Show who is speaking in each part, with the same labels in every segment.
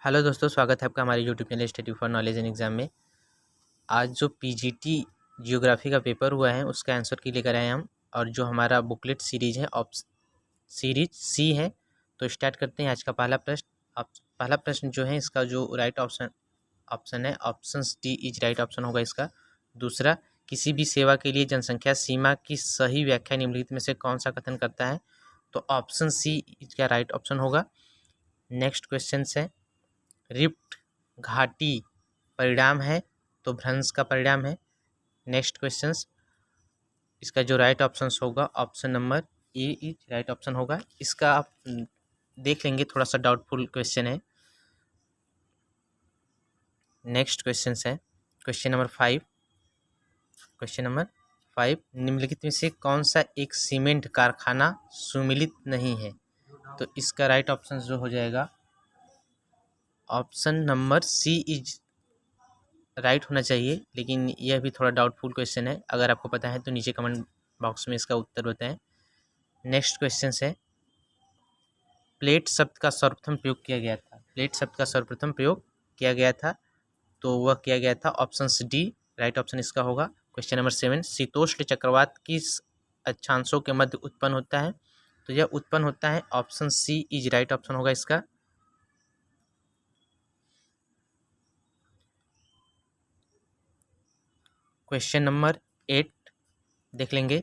Speaker 1: Hello दोस्तों, स्वागत है आपका हमारे YouTube channel study for knowledge and exam में। आज जो पीजीटी जियोग्राफी का पेपर हुआ है उसका आंसर की लेकर आए हम। और जो हमारा बुकलेट सीरीज है सीरीज सी है। तो स्टार्ट करते हैं आज का पहला प्रश्न। पहला प्रश्न जो है इसका जो राइट ऑप्शन है option D is right option होगा इसका। दूसरा, किसी भी सेवा के लिए जनसंख्या सीमा की सही व्याख्या निम्नलिखित में से कौन सा कथन करता है? तो ऑप्शन सी इसका राइट ऑप्शन होगा। नेक्स्ट क्वेश्चन है, रिफ्ट घाटी परिणाम है तो भ्रंश का परिणाम है। नेक्स्ट क्वेश्चन, इसका जो राइट ऑप्शन होगा option number A is right option होगा इसका। आप देख लेंगे, थोड़ा सा डाउटफुल क्वेश्चन है। नेक्स्ट क्वेश्चन है क्वेश्चन नंबर 5। निम्नलिखित में से कौन सा एक सीमेंट कारखाना सुमिलित नहीं है? तो इसका राइट ऑप्शन जो हो जाएगा option number C is right होना चाहिए, लेकिन यह भी थोड़ा डाउटफुल क्वेश्चन है। अगर आपको पता है तो नीचे कमेंट बॉक्स में इसका उत्तर बताएं। नेक्स्ट क्वेश्चन है, प्लेट शब्द का सर्वप्रथम प्रयोग किया गया था। प्लेट शब्द का सर्वप्रथम प्रयोग किया गया था तो वह किया गया था ऑप्शन डी, राइट ऑप्शन इसका होगा। क्वेश्चन नंबर 7, शीतोष्ण चक्रवात किस अक्षांशों के मध्य उत्पन्न होता है? तो यह उत्पन्न होता है option C is right option होगा इसका। क्वेश्चन नंबर 8 देख लेंगे,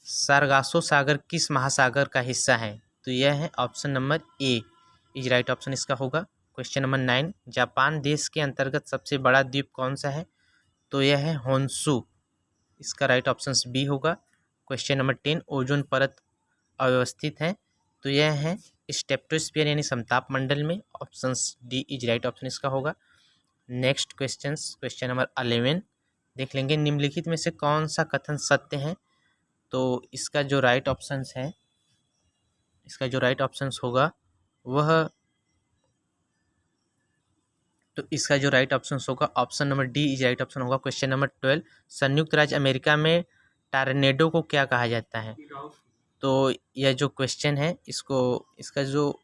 Speaker 1: सारगासो सागर किस महासागर का हिस्सा है? तो यह है option number A is right option इसका होगा। क्वेश्चन नंबर 9, जापान देश के अंतर्गत सबसे बड़ा द्वीप कौन सा है? तो यह है होन्शु, इसका राइट ऑप्शन बी होगा। क्वेश्चन नंबर 10, ओजोन परत अव्यवस्थित है तो यह है स्टेप्टोस्फीयर यानी समताप मंडल में। Option D is right option इसका होगा। नेक्स्ट क्वेश्चन नंबर 11 देख लेंगे, निम्नलिखित में से कौन सा कथन सत्य है? तो इसका जो राइट ऑप्शंस होगा वह option number D is right option होगा। क्वेश्चन नंबर 12, संयुक्त राज्य अमेरिका में टार्नेडो को क्या कहा जाता है? तो यह जो क्वेश्चन है इसका जो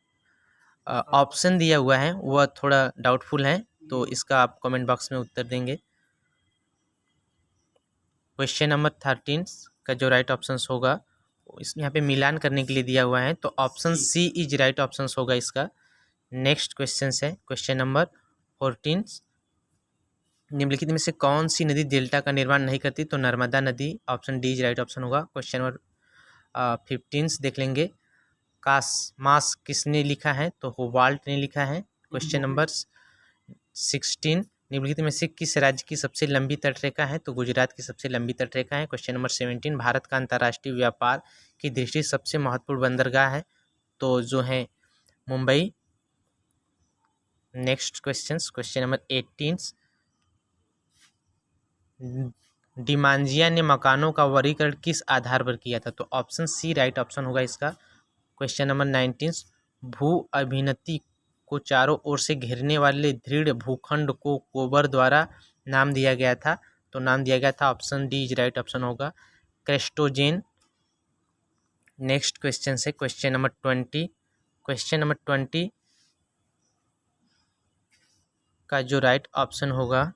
Speaker 1: ऑप्शन दिया हुआ है वह थोड़ा डाउटफुल है, तो इसका आप कमेंट बॉक्स में उत्तर देंगे। क्वेश्चन नंबर 13 का जो राइट ऑप्शन होगा इस यहाँ पे मिलान करने के लिए दिया हुआ है तो option C is right option होगा इसका। नेक्स्ट क्वेश्चन है क्वेश्चन नंबर 14, निम्नलिखित में से कौन सी नदी डेल्टा का निर्माण नहीं करती? तो नर्मदा नदी, option D is right option होगा। क्वेश्चन नंबर 15 देख लेंगे, मास किसने लिखा है? तो होवाल्ट ने लिखा है। क्वेश्चन नंबर 16, निम्नलिखित में से किस राज्य की सबसे लंबी तटरेखा है? तो गुजरात की सबसे लंबी तटरेखा है। क्वेश्चन नंबर 17, भारत का अंतर्राष्ट्रीय व्यापार की दृष्टि सबसे महत्वपूर्ण बंदरगाह है तो जो है मुंबई। नेक्स्ट क्वेश्चन नंबर 18, डिमांजिया ने मकानों का वर्गीकरण किस आधार पर किया था? तो ऑप्शन सी राइट ऑप्शन होगा इसका। क्वेश्चन नंबर 19, भू अभिनति को चारों ओर से घेरने वाले दृढ़ भूखंड को कोबर द्वारा नाम दिया गया था तो नाम दिया गया था option D is right option होगा, क्रेस्टोजेन। नेक्स्ट क्वेश्चन है क्वेश्चन नंबर 20 का जो राइट ऑप्शन होगा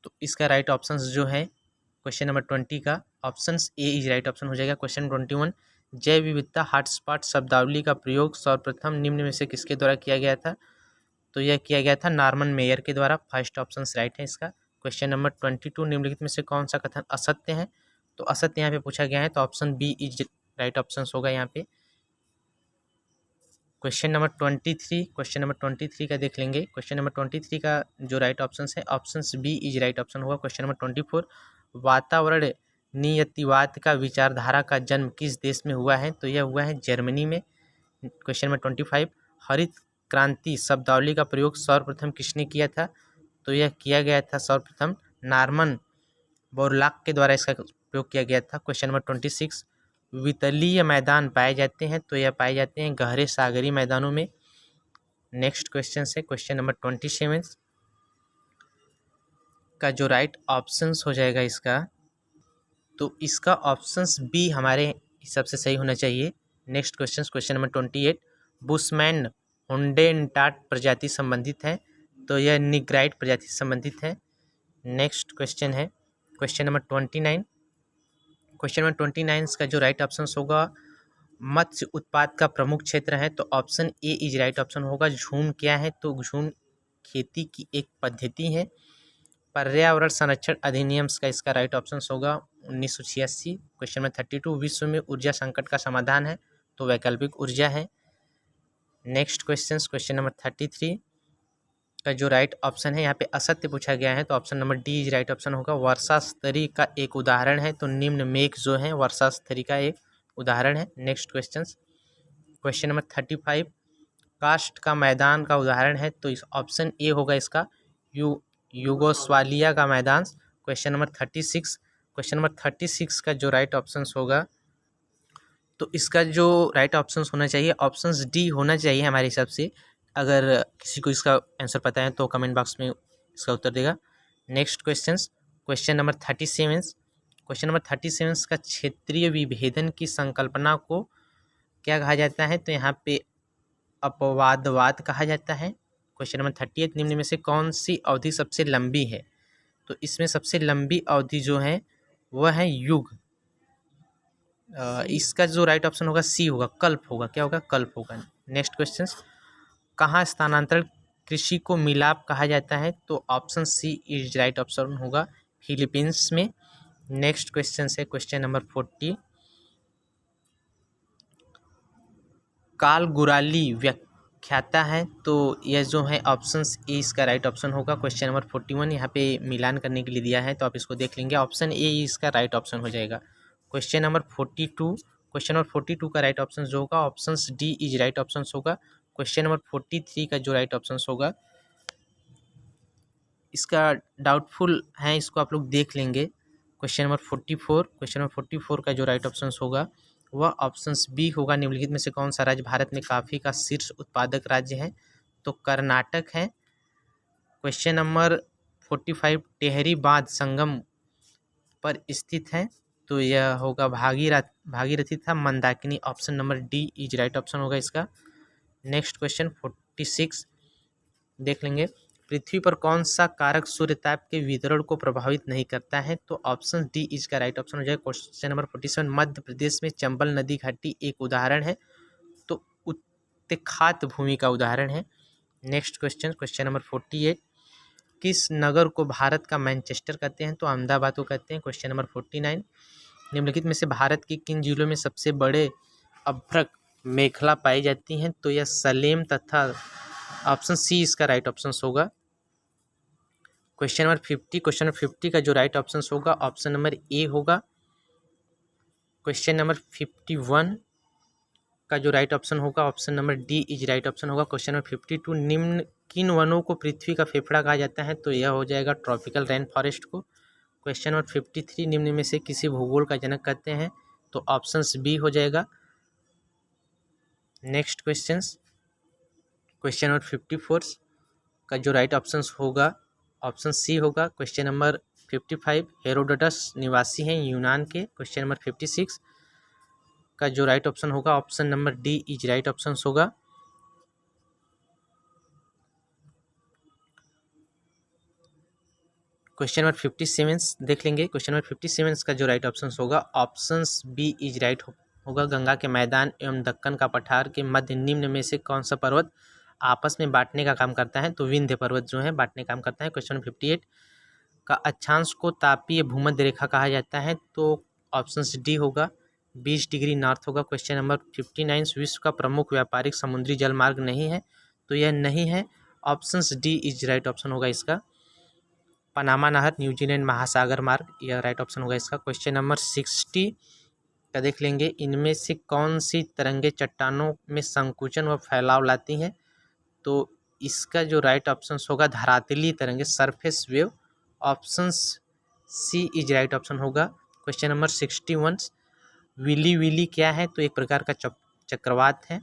Speaker 1: तो इसका राइट ऑप्शन जो है क्वेश्चन नंबर 20 का option A is right option हो जाएगा। क्वेश्चन 21, जैव विविधता हॉटस्पॉट शब्दावली का प्रयोग सर्वप्रथम निम्न में से किसके द्वारा किया गया था? तो यह किया गया था नॉर्मन मेयर के द्वारा। फर्स्ट ऑप्शन राइट है इसका। क्वेश्चन नंबर 22, निम्नलिखित में से कौन सा कथन असत्य है? तो असत्य यहाँ पे पूछा गया है तो option B is right option होगा यहाँ पे। क्वेश्चन नंबर 23 का देख लेंगे। क्वेश्चन नंबर 23 का जो राइट ऑप्शन है option B is right option होगा। क्वेश्चन नंबर 24, वातावरण नियतिवाद का विचारधारा का जन्म किस देश में हुआ है? तो यह हुआ है जर्मनी में। क्वेश्चन नंबर 25, हरित क्रांति शब्दावली का प्रयोग सर्वप्रथम किसने किया था? तो यह किया गया था सर्वप्रथम नॉर्मन बोरलॉग के द्वारा इसका प्रयोग किया गया था। क्वेश्चन नंबर 26, वितलीय मैदान पाए जाते हैं तो यह पाए जाते हैं गहरे सागरी मैदानों में। नेक्स्ट क्वेश्चन है क्वेश्चन नंबर 27 का जो राइट ऑप्शन हो जाएगा इसका तो इसका ऑप्शंस बी हमारे हिसाब से सही होना चाहिए। नेक्स्ट क्वेश्चन नंबर 28, बुशमैन हुंडेनटाट प्रजाति संबंधित है, तो यह निग्राइट प्रजाति से संबंधित है। नेक्स्ट क्वेश्चन है क्वेश्चन नंबर 29। क्वेश्चन नंबर 29 का जो राइट ऑप्शन होगा, मत्स्य उत्पाद का प्रमुख क्षेत्र है, तो option A is right option होगा। झूम क्या है, तो झूम खेती की एक पद्धति है। पर्यावरण संरक्षण अधिनियम का इसका राइट ऑप्शन होगा 1986। क्वेश्चन नंबर 32, विश्व में ऊर्जा संकट का समाधान है, तो वैकल्पिक ऊर्जा है। नेक्स्ट क्वेश्चन नंबर 33 का जो राइट ऑप्शन है, यहाँ पे असत्य पूछा गया है, तो option number D is right option होगा। वर्षा स्तरी का एक उदाहरण है, तो निम्न मेघ जो है वर्षा स्तरी का एक उदाहरण है। नेक्स्ट क्वेश्चन नंबर 35, कास्ट का मैदान का उदाहरण है, तो इस ऑप्शन ए होगा इसका युगोस्लाविया का मैदान। क्वेश्चन नंबर 36 का जो राइट ऑप्शन होगा, तो इसका जो राइट ऑप्शन होना चाहिए ऑप्शन डी होना चाहिए हमारे हिसाब से। अगर किसी को इसका आंसर पता है तो कमेंट बॉक्स में इसका उत्तर देगा। नेक्स्ट क्वेश्चन नंबर 37 का क्षेत्रीय विभेदन की संकल्पना को क्या कहा जाता है, तो यहाँ पे अपवादवाद कहा जाता है। क्वेश्चन नंबर 38, निम्न में से कौन सी अवधि सबसे लंबी है, तो इसमें सबसे लंबी अवधि जो है वह है युग। इसका जो राइट ऑप्शन होगा सी होगा, कल्प होगा। क्या होगा, कल्प होगा। नेक्स्ट क्वेश्चन, कहाँ स्थानांतरण कृषि को मिलाप कहा जाता है, तो option C is right option होगा, फिलीपींस में। नेक्स्ट क्वेश्चन है क्वेश्चन नंबर 40, कालगुराली व्याख्याता है, तो यह जो है ऑप्शन ए इसका राइट ऑप्शन होगा। क्वेश्चन नंबर 41 यहाँ पे मिलान करने के लिए दिया है, तो आप इसको देख लेंगे, ऑप्शन ए इसका राइट ऑप्शन हो जाएगा। क्वेश्चन नंबर 42 का राइट ऑप्शन जो होगा option D is right option होगा। क्वेश्चन नंबर 43 का जो राइट ऑप्शन होगा, इसका डाउटफुल है, इसको आप लोग देख लेंगे। क्वेश्चन नंबर 44 का जो राइट ऑप्शन होगा वह ऑप्शन बी होगा। निम्नलिखित में से कौन सा राज्य भारत में कॉफी का शीर्ष उत्पादक राज्य है, तो कर्नाटक है। क्वेश्चन नंबर 45, टेहरी बांध संगम पर स्थित है, तो यह होगा भागीरथी था Mandakini. Option number D is right option होगा इसका। नेक्स्ट क्वेश्चन 46 देख लेंगे, पृथ्वी पर कौन सा कारक सूर्यताप के वितरण को प्रभावित नहीं करता है, तो ऑप्शन डी इसका राइट ऑप्शन हो जाएगा। क्वेश्चन नंबर 47, मध्य प्रदेश में चंबल नदी घाटी एक उदाहरण है, तो उत्तखात भूमि का उदाहरण है। नेक्स्ट क्वेश्चन नंबर 48, किस नगर को भारत का मैनचेस्टर कहते हैं, तो अहमदाबाद को कहते हैं। क्वेश्चन नंबर 49, निम्नलिखित में से भारत के किन जिलों में सबसे बड़े अभ्रक मेखला पाई जाती हैं, तो यह सलेम तथा ऑप्शन सी इसका राइट ऑप्शन होगा। क्वेश्चन नंबर 50 का जो राइट ऑप्शन होगा ऑप्शन नंबर ए होगा। क्वेश्चन नंबर 51 का जो राइट ऑप्शन होगा option number D is right option होगा। क्वेश्चन नंबर 52, निम्न किन वनों को पृथ्वी का फेफड़ा कहा जाता है, तो यह हो जाएगा ट्रॉपिकल रेन फॉरेस्ट को। क्वेश्चन नंबर 53, निम्न में से किसी भूगोल का जनक कहते हैं, तो ऑप्शन बी हो जाएगा। नेक्स्ट क्वेश्चन नंबर 54 का जो राइट ऑप्शन होगा ऑप्शन सी होगा। क्वेश्चन नंबर 55, हेरोडोटस निवासी हैं यूनान के। क्वेश्चन नंबर 56 का जो राइट ऑप्शन होगा option number D is right option होगा। क्वेश्चन नंबर 57 देख लेंगे। क्वेश्चन नंबर 57 का जो राइट ऑप्शन होगा ऑप्शन बी इज राइट होगा। गंगा के मैदान एवं दक्कन का पठार के मध्य निम्न में से कौन सा पर्वत आपस में बांटने का काम करता है, तो विंध्य पर्वत जो है बांटने का काम करता है। क्वेश्चन 58 का अक्षांश को तापीय भूमध्य रेखा कहा जाता है, तो ऑप्शन डी होगा, 20 डिग्री नॉर्थ होगा। क्वेश्चन नंबर 59, विश्व का प्रमुख व्यापारिक समुद्री जल मार्ग नहीं है, तो यह नहीं है, option D is right option होगा इसका। पनामा नहर, न्यूजीलैंड महासागर मार्ग, यह राइट ऑप्शन होगा इसका। क्वेश्चन नंबर 60 का देख लेंगे, इनमें से कौन सी तरंगे चट्टानों में संकुचन व फैलाव लाती हैं, तो इसका जो राइट ऑप्शन होगा धरातलीय तरंगे, surface wave, option C is right option होगा। क्वेश्चन नंबर 61, विली क्या है, तो एक प्रकार का चक्रवात है।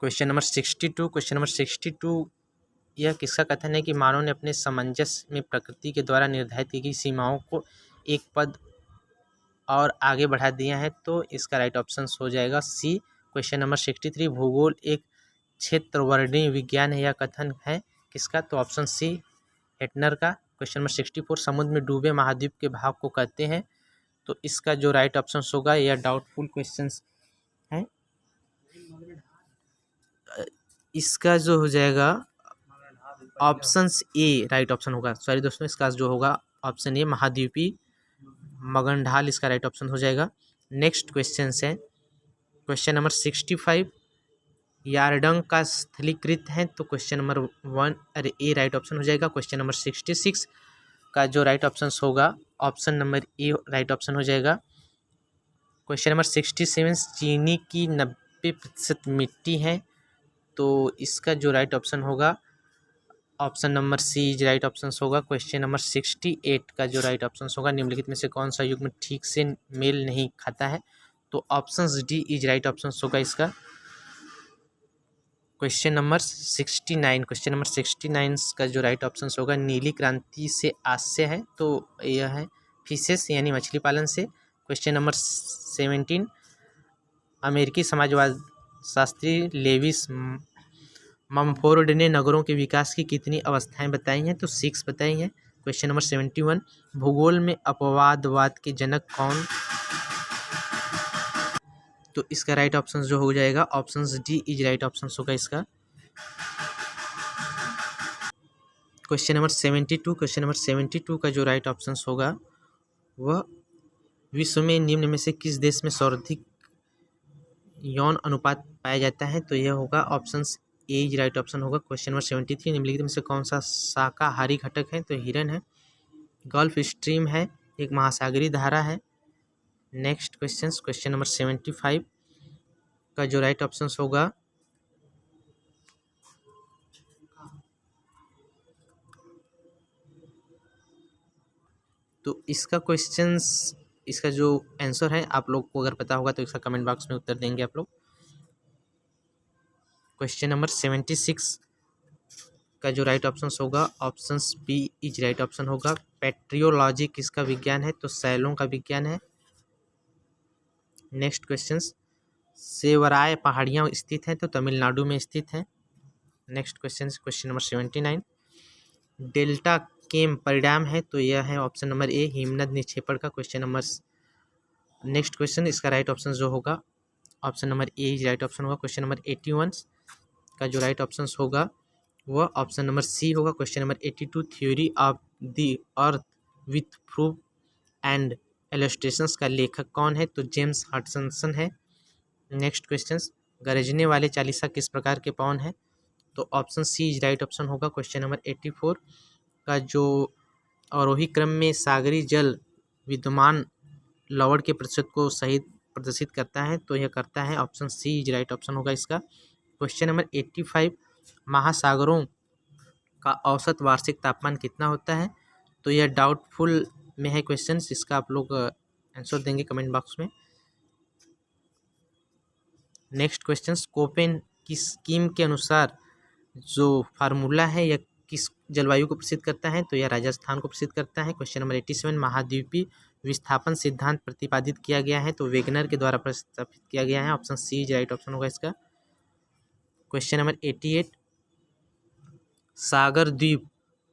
Speaker 1: क्वेश्चन नंबर 62 यह किसका कथन है कि मानव ने अपने सामंजस्य में प्रकृति के द्वारा निर्धारित की गई सीमाओं को एक पद और आगे बढ़ा दिया है, तो इसका राइट ऑप्शन हो जाएगा सी, क्वेश्चन नंबर 63 भूगोल एक क्षेत्रवर्णीय विज्ञान है या कथन है किसका? तो ऑप्शन सी हेटनर का। क्वेश्चन नंबर 64 समुद्र में डूबे महाद्वीप के भाग को कहते हैं, तो इसका जो राइट ऑप्शन होगा, यह डाउटफुल क्वेश्चन है, इसका जो हो जाएगा ऑप्शन ए राइट ऑप्शन होगा। सॉरी दोस्तों, इसका जो होगा ऑप्शन ए महाद्वीपी मगनढाल इसका राइट ऑप्शन हो जाएगा। नेक्स्ट क्वेश्चन है क्वेश्चन नंबर 65 यारडंग का स्थलीकृत है, तो क्वेश्चन नंबर 1 अरे ए राइट ऑप्शन हो जाएगा। क्वेश्चन नंबर 66 का जो राइट ऑप्शन होगा option number A right option हो जाएगा। क्वेश्चन नंबर 67 चीनी की 90% मिट्टी है, तो इसका जो राइट ऑप्शन होगा option number C right option होगा। क्वेश्चन नंबर 68 का जो राइट ऑप्शन होगा निम्नलिखित में से कौन सा युग्म ठीक से मेल नहीं खाता है, तो option D is right option होगा इसका। क्वेश्चन नंबर 69 का जो राइट ऑप्शन होगा नीली क्रांति से आशय है, तो यह है फिशेस यानी मछली पालन से। क्वेश्चन नंबर 17 अमेरिकी समाजवाद शास्त्री लेविस ममफोर्ड ने नगरों के विकास की कितनी अवस्थाएं बताई हैं, तो 6 बताई हैं। क्वेश्चन नंबर 71 भूगोल में अपवादवाद के जनक कौन, तो इसका राइट ऑप्शन जो हो जाएगा option D is right option होगा इसका। क्वेश्चन नंबर 72 का जो राइट ऑप्शन होगा वह विश्व में निम्न में से किस देश में सर्वाधिक यौन अनुपात पाया जाता है, तो यह होगा option A is right option होगा। क्वेश्चन नंबर 73 निम्नलिखित में से कौन सा शाकाहारी घटक है, तो हिरन है। गल्फ स्ट्रीम है, एक महासागरीय धारा है। नेक्स्ट क्वेश्चन नंबर 75 का जो राइट ऑप्शन होगा तो इसका जो आंसर है आप लोग को अगर पता होगा तो इसका कमेंट बॉक्स में उत्तर देंगे आप लोग। क्वेश्चन नंबर 76 का जो राइट ऑप्शन होगा option B is right option होगा। पेट्रियोलॉजी किसका विज्ञान है, तो शैलों का विज्ञान है। नेक्स्ट क्वेश्चन सेवराय पहाड़ियाँ स्थित हैं, तो तमिलनाडु में स्थित है। नेक्स्ट क्वेश्चन नंबर 79 डेल्टा केम परिणाम है, तो यह है ऑप्शन नंबर ए हिमनद निक्षेपण का। नेक्स्ट क्वेश्चन इसका राइट ऑप्शन जो होगा option number A is right option होगा। क्वेश्चन नंबर 81 का जो राइट ऑप्शन होगा वह ऑप्शन नंबर सी होगा। Question number 82 theory of the earth with proof and illustrations का लेखक कौन है, तो जेम्स हटसन है। नेक्स्ट क्वेश्चन गरजने वाले चालीसा किस प्रकार के पवन है, तो option C is right option होगा। क्वेश्चन नंबर 84 का जो आरोही क्रम में सागरी जल विद्यमान लवण के प्रतिशत को सही प्रदर्शित करता है, तो यह करता है option C is right option होगा इसका। क्वेश्चन नंबर 85 महासागरों का औसत वार्षिक तापमान कितना होता है, तो यह डाउटफुल में है क्वेश्चन, इसका आप लोग आंसर देंगे कमेंट बॉक्स में। नेक्स्ट क्वेश्चन कोपेन की स्कीम के अनुसार जो फार्मूला है यह किस जलवायु को प्रसिद्ध करता है, तो यह राजस्थान को प्रसिद्ध करता है। क्वेश्चन नंबर 87 महाद्वीपीय विस्थापन सिद्धांत प्रतिपादित किया गया है, तो वेगनर के द्वारा प्रस्तावित किया गया है, option C is right option होगा इसका। क्वेश्चन नंबर 88 सागर द्वीप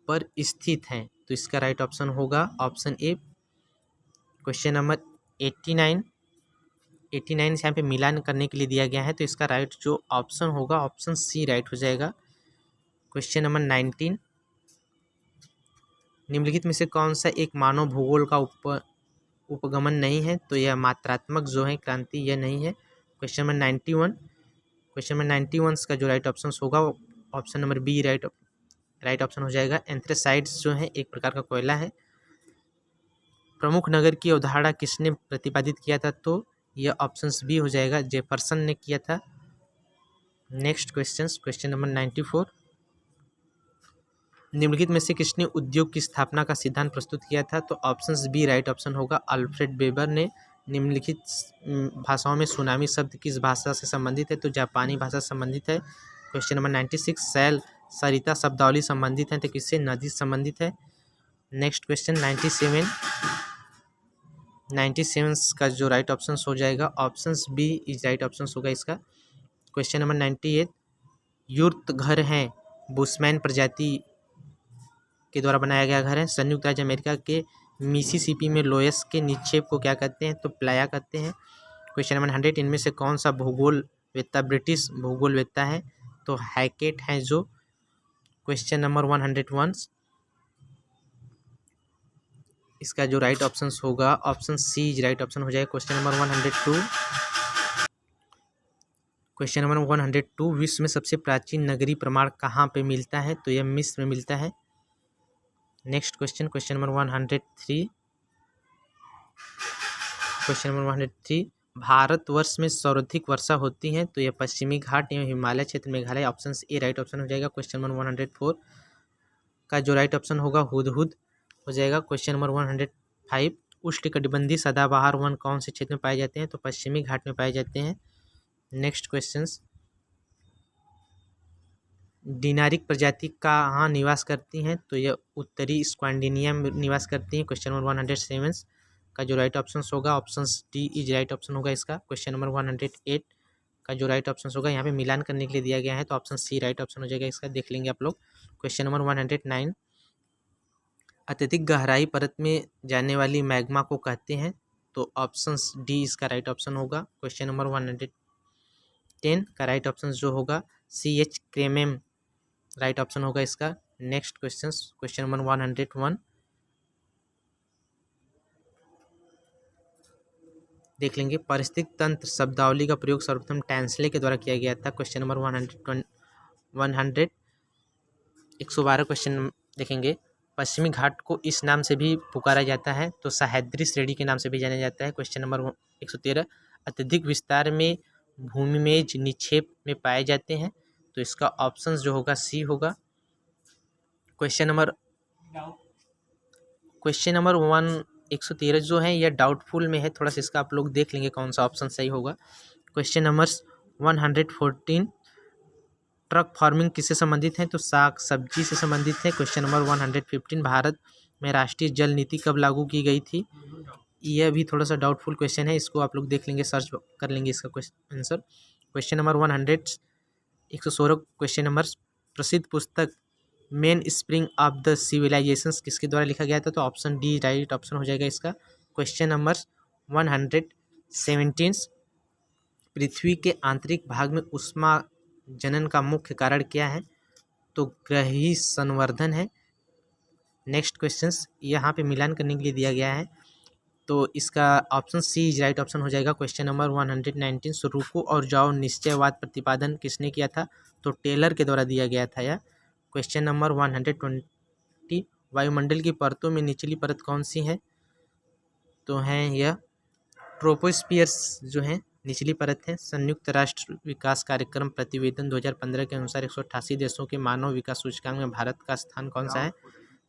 Speaker 1: पर स्थित है, तो इसका राइट ऑप्शन होगा ऑप्शन ए। क्वेश्चन नंबर 89 यहाँ पे मिलान करने के लिए दिया गया है, तो इसका राइट जो ऑप्शन होगा ऑप्शन सी राइट हो जाएगा। क्वेश्चन नंबर 19 निम्नलिखित में से कौन सा एक मानव भूगोल का उपगमन नहीं है, तो यह मात्रात्मक जो है क्रांति यह नहीं है। क्वेश्चन नंबर 91 का जो राइट ऑप्शन होगा option number B right option हो जाएगा। एंथ्रेसाइड्स जो है एक प्रकार का कोयला है। प्रमुख नगर की अवधारणा किसने प्रतिपादित किया था, तो यह ऑप्शन बी हो जाएगा, जेफरसन ने किया था। नेक्स्ट क्वेश्चन नंबर 94 निम्नलिखित में से किसने उद्योग की स्थापना का सिद्धांत प्रस्तुत किया था, तो ऑप्शन बी राइट ऑप्शन होगा, अल्फ्रेड वेबर ने। निम्नलिखित भाषाओं में सुनामी शब्द किस भाषा से संबंधित है, तो जापानी भाषा से संबंधित है। क्वेश्चन नंबर 96 सैल सरिता शब्दावली संबंधित है, तो किससे, नदी से संबंधित है। नेक्स्ट क्वेश्चन 97 97 का जो राइट ऑप्शन हो जाएगा option B is right option होगा इसका। क्वेश्चन नंबर 98, यूर्ट घर है बुशमैन प्रजाति के द्वारा बनाया गया घर है। संयुक्त राज्य अमेरिका के मिसिसिपी में लोयस के निक्षेप को क्या कहते हैं? तो प्लाया कहते हैं। क्वेश्चन नंबर 100, इनमें से कौन सा भूगोलवेत्ता ब्रिटिश भूगोलवेत्ता है? तो हैकेट है जो। क्वेश्चन नंबर 101, इसका जो राइट ऑप्शन होगा option C is right option हो जाएगा। क्वेश्चन नंबर 102, क्वेश्चन नंबर 102, विश्व में सबसे प्राचीन नगरीय प्रमाण कहाँ पे मिलता है? तो यह मिस्र में मिलता है। Next question, question number 103, question number 103, Bharatvarsh में सर्वाधिक वर्षा होती है? तो यह पश्चिमी घाट एवं हिमालय क्षेत्र Meghalaya, option A right option हो जाएगा। क्वेश्चन नंबर 104 का जो राइट ऑप्शन होगा हुदहुद हो जाएगा। क्वेश्चन नंबर 105, उष्णकटिबंधीय सदाबहार वन कौन से क्षेत्र में पाए जाते हैं? तो पश्चिमी घाट में पाए जाते हैं। नेक्स्ट क्वेश्चन, डिनारिक प्रजाति कहाँ निवास करती हैं? तो यह उत्तरी स्कैंडिनेविया में निवास करती हैं। क्वेश्चन नंबर 107 का जो राइट ऑप्शन होगा option D is right option होगा इसका। क्वेश्चन नंबर 108 का जो राइट ऑप्शन होगा यहाँ पे मिलान करने के लिए दिया गया है तो ऑप्शन सी राइट ऑप्शन हो जाएगा इसका, देख लेंगे आप लोग। क्वेश्चन नंबर 109, अत्यधिक गहराई परत में जाने वाली मैग्मा को कहते हैं? तो ऑप्शन डी इसका राइट ऑप्शन होगा। क्वेश्चन नंबर 110 का राइट ऑप्शन जो होगा सी एच क्रेमेम राइट ऑप्शन होगा इसका। नेक्स्ट क्वेश्चन, क्वेश्चन नंबर 101 देख लेंगे, पारिस्थितिक तंत्र शब्दावली का प्रयोग सर्वप्रथम टैंसले के द्वारा किया गया था। क्वेश्चन नंबर 112 क्वेश्चन देखेंगे, पश्चिमी घाट को इस नाम से भी पुकारा जाता है तो सह्याद्री श्रेणी के नाम से भी जाना जाता है। क्वेश्चन नंबर 113, अत्यधिक विस्तार में भूमिमेज निक्षेप में पाए जाते हैं? तो इसका ऑप्शन जो होगा सी होगा। क्वेश्चन नंबर 113 जो है यह डाउटफुल में है, थोड़ा सा इसका आप लोग देख लेंगे कौन सा ऑप्शन सही होगा। क्वेश्चन नंबर 114, ट्रक फार्मिंग किससे संबंधित है? तो साग सब्जी से संबंधित है। क्वेश्चन नंबर 115, भारत में राष्ट्रीय जल नीति कब लागू की गई थी? यह भी थोड़ा सा डाउटफुल क्वेश्चन है, इसको आप लोग देख लेंगे, सर्च कर लेंगे इसका answer. Question number 116 question number, प्रसिद्ध पुस्तक main spring of the civilizations किसके द्वारा लिखा गया था? तो ऑप्शन डी राइट ऑप्शन हो जाएगा इसका। क्वेश्चन नंबर 117, पृथ्वी के आंतरिक भाग में ऊष्मा जनन का मुख्य कारण क्या है? तो ग्रही संवर्धन है। नेक्स्ट क्वेश्चन, यहाँ पे मिलान करने के लिए दिया गया है तो इसका option C is right option हो जाएगा। क्वेश्चन नंबर 119, रुको और जाओ निश्चयवाद प्रतिपादन किसने किया था? तो टेलर के द्वारा दिया गया था यह। क्वेश्चन नंबर 120, वायुमंडल की परतों में निचली परत कौन सी है? तो है यह ट्रोपोस्फियर्स जो है निचली परत है। संयुक्त राष्ट्र विकास कार्यक्रम प्रतिवेदन 2015 के अनुसार 188 देशों के मानव विकास सूचकांक में भारत का स्थान कौन सा है?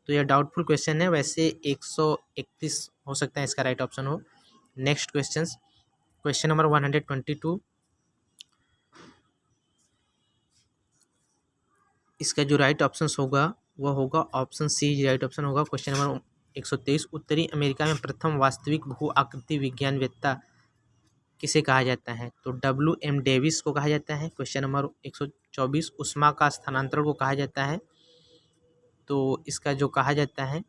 Speaker 1: तो यह डाउटफुल क्वेश्चन है, वैसे 131 हो सकता है इसका राइट ऑप्शन हो। नेक्स्ट क्वेश्चन, क्वेश्चन नंबर 122, इसका जो राइट ऑप्शन होगा वह होगा ऑप्शन सी राइट ऑप्शन होगा। क्वेश्चन नंबर 123, उत्तरी अमेरिका में प्रथम वास्तविक भू आकृति विज्ञानवेत्ता किसे कहा जाता है? तो WM डेविस को कहा जाता है। क्वेश्चन नंबर 124, ऊष्मा का स्थानांतरण को कहा जाता है? तो इसका जो कहा जाता है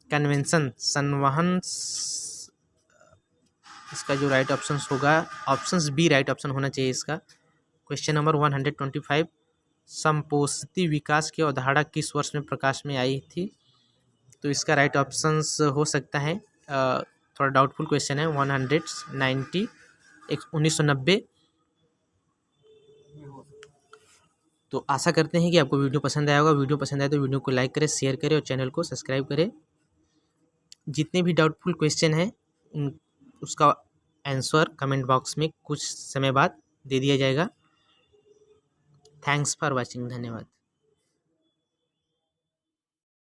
Speaker 1: कन्वेंशन संवहन, इसका जो राइट ऑप्शन होगा ऑप्शन बी राइट ऑप्शन होना चाहिए इसका। क्वेश्चन नंबर 125, संपोषित विकास की अवधारणा किस वर्ष में प्रकाश में आई थी? तो इसका राइट ऑप्शन हो सकता है, थोड़ा डाउटफुल क्वेश्चन है, 1990। तो आशा करते हैं कि आपको वीडियो पसंद आया होगा। वीडियो पसंद आए तो वीडियो को लाइक करें, शेयर करें और चैनल को सब्सक्राइब करें। जितने भी डाउटफुल क्वेश्चन हैं उसका आंसर कमेंट बॉक्स में कुछ समय बाद दे दिया जाएगा। थैंक्स फॉर वॉचिंग, धन्यवाद।